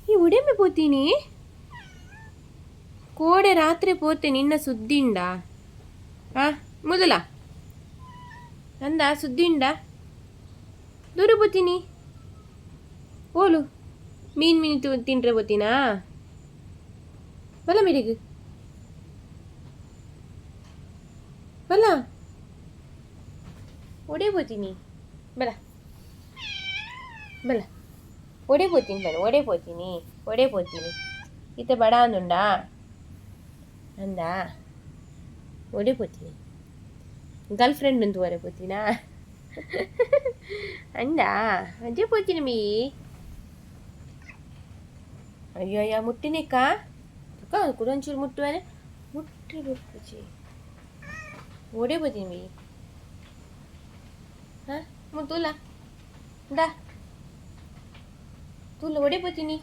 ఈ ఉడేమి పోతీని కోಡೆ ರಾತ್ರಿ పోతే నిన్న సుద్దిండా ಮೊದಲ ಅಂದ ಸುದ್ದಿಂಡ ದೂರ పోತೀನಿ ಓಲು ಮೀನು ತಿಂಡ್ರೆ పోತೀನಾ ಬಲ ಮಿಡಿಗು ಬಲ ಒಡೆ పోತೀನಿ ಬಲ ಬಲ ಒಡೆ పోತೀನಿ ಬಲ ಒಡೆ పోತೀನಿ ಈತ ಬಡ ಅಂದುಂಡಾ ಅಂದಾ ಒಡೆ పోತೀನಿ ಗರ್ಲ್ ಫ್ರೆಂಡ್ ಅಂತ ಒರೆ పోತೀನಾ ಅಂದಾ ಅಜ್ಜೆ పోತೀನಿ ಮೀ ಅಯ್ಯೋ ಅಯ್ಯ ಮುಟ್ಟಿನೇಕ ಕೂಡ ಒಂಚೂರು ಮುಟ್ಟುವರೆ ಮುಟ್ಟಿಬೇಕು ಒಡೆ పోತೀನಿ ಮೀ ತುಲ ದಾ ತುಲ ಒಡೆ పోತೀನಿ